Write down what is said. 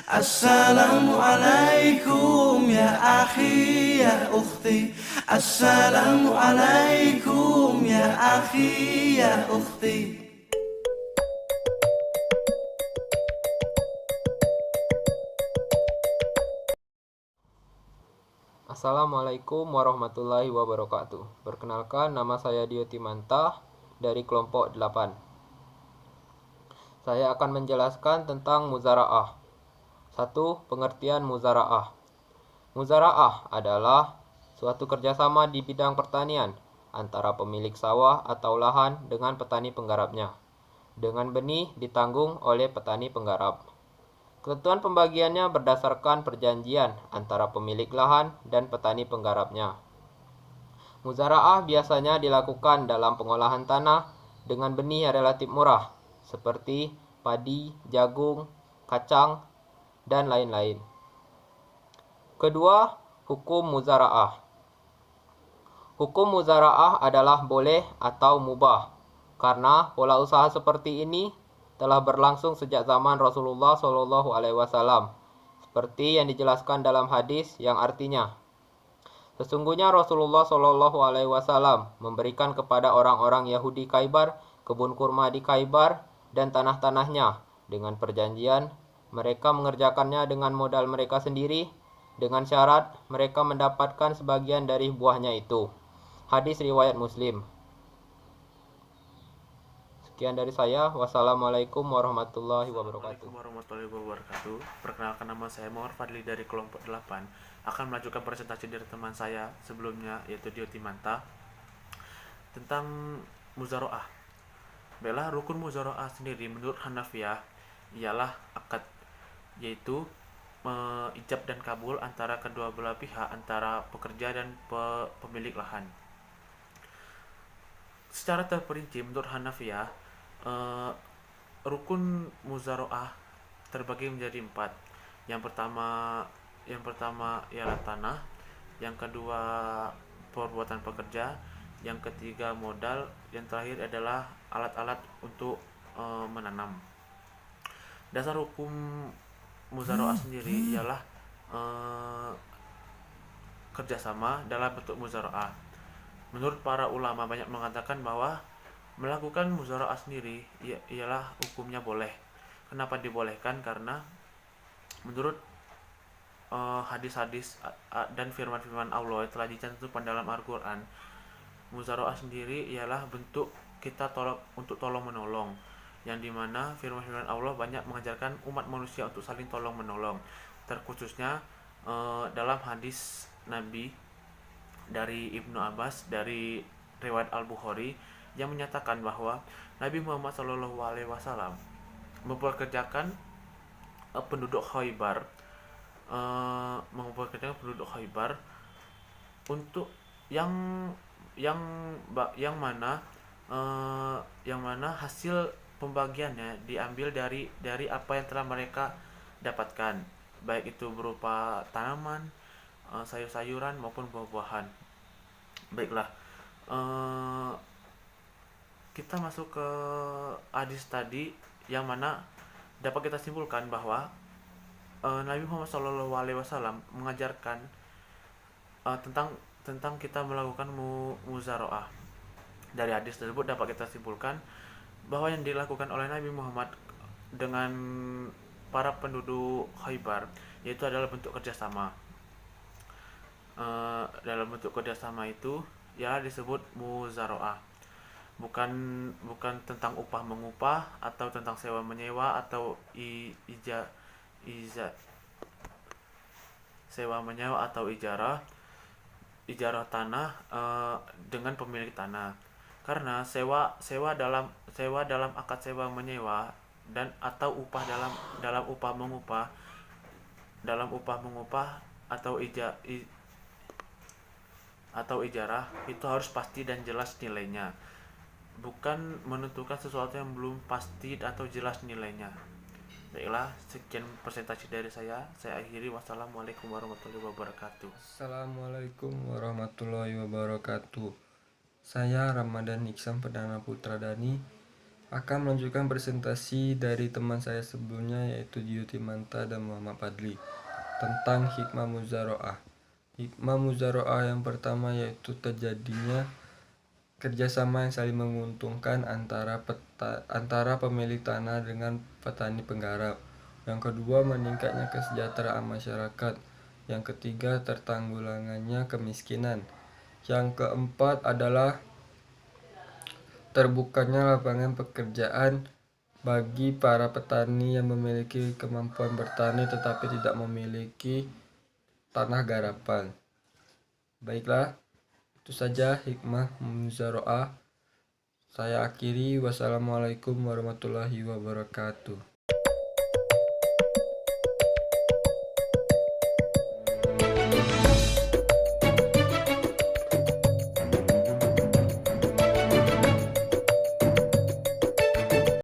Assalamualaikum ya akhi ya ukhti. Assalamualaikum ya akhi ya ukhti. Assalamualaikum warahmatullahi wabarakatuh. Perkenalkan, nama saya Dio Timantah dari kelompok 8. Saya akan menjelaskan tentang muzara'ah. 1. Pengertian muzara'ah. Muzara'ah adalah suatu kerjasama di bidang pertanian antara pemilik sawah atau lahan dengan petani penggarapnya, dengan benih ditanggung oleh petani penggarap. Ketentuan pembagiannya berdasarkan perjanjian antara pemilik lahan dan petani penggarapnya. Muzara'ah biasanya dilakukan dalam pengolahan tanah dengan benih yang relatif murah, seperti padi, jagung, kacang, dan lain-lain. Kedua, hukum muzara'ah. Hukum muzara'ah adalah boleh atau mubah, karena pola usaha seperti ini telah berlangsung sejak zaman Rasulullah SAW, seperti yang dijelaskan dalam hadis yang artinya, sesungguhnya Rasulullah SAW memberikan kepada orang-orang Yahudi Khaybar kebun kurma di Khaybar dan tanah-tanahnya dengan perjanjian mereka mengerjakannya dengan modal mereka sendiri, dengan syarat mereka mendapatkan sebagian dari buahnya itu. Hadis riwayat Muslim. Sekian dari saya. Wassalamualaikum warahmatullahi wabarakatuh. Assalamualaikum warahmatullahi wabarakatuh. Perkenalkan, nama saya Muhammad Fadli dari kelompok 8. Akan melanjutkan presentasi dari teman saya sebelumnya, yaitu Dio Timanta, tentang muzara'ah. Baiklah, rukun muzara'ah sendiri menurut Hanafiyah ialah akad, yaitu ijab dan kabul antara kedua belah pihak, antara pekerja dan pemilik lahan. Secara terperinci menurut Hanafiyah, rukun muzara'ah terbagi menjadi 4. Yang pertama ialah tanah, yang kedua perbuatan pekerja, yang ketiga modal, yang terakhir adalah alat-alat untuk menanam. Dasar hukum muzara'ah sendiri ialah kerjasama dalam bentuk muzara'ah. Menurut para ulama banyak mengatakan bahwa melakukan muzara'ah sendiri ialah hukumnya boleh. Kenapa dibolehkan? Karena menurut hadis-hadis dan firman-firman Allah yang telah dicantumkan dalam Al-Quran, muzara'ah sendiri ialah bentuk kita untuk tolong menolong, yang dimana firman-firman Allah banyak mengajarkan umat manusia untuk saling tolong menolong, terkhususnya dalam hadis Nabi dari Ibnu Abbas dari riwayat Al-Bukhari yang menyatakan bahwa Nabi Muhammad SAW mempekerjakan penduduk Khaybar untuk yang mana hasil pembagiannya diambil dari apa yang telah mereka dapatkan, baik itu berupa tanaman, sayur-sayuran maupun buah-buahan. Baiklah, kita masuk ke hadis tadi, yang mana dapat kita simpulkan bahwa Nabi Muhammad SAW mengajarkan tentang kita melakukan muzara'ah. Dari hadis tersebut dapat kita simpulkan bahwa yang dilakukan oleh Nabi Muhammad dengan para penduduk Khaybar yaitu adalah bentuk kerjasama. Dalam bentuk kerjasama itu ya disebut muzara'ah. Bukan tentang upah mengupah atau tentang sewa menyewa atau sewa menyewa atau ijarah tanah dengan pemilik tanah. Karena sewa dalam akad sewa menyewa dan atau upah dalam upah mengupah atau ijarah itu harus pasti dan jelas nilainya, bukan menentukan sesuatu yang belum pasti atau jelas nilainya. Baiklah, sekian presentasi dari saya akhiri. Wassalamualaikum warahmatullahi wabarakatuh. Assalamualaikum warahmatullahi wabarakatuh. Saya Ramadan Iksan Perdana Putra Dani akan melanjutkan presentasi dari teman saya sebelumnya, yaitu Diyuti Manta dan Muhammad Fadli, tentang hikmah muzaroah. Hikmah muzaroah yang pertama yaitu terjadinya kerjasama yang saling menguntungkan antara pemilik tanah dengan petani penggarap. Yang kedua, meningkatnya kesejahteraan masyarakat. Yang ketiga, tertanggulangannya kemiskinan. Yang keempat adalah terbukanya lapangan pekerjaan bagi para petani yang memiliki kemampuan bertani tetapi tidak memiliki tanah garapan. Baiklah, itu saja hikmah muzaroah. Saya akhiri. Wassalamualaikum warahmatullahi wabarakatuh.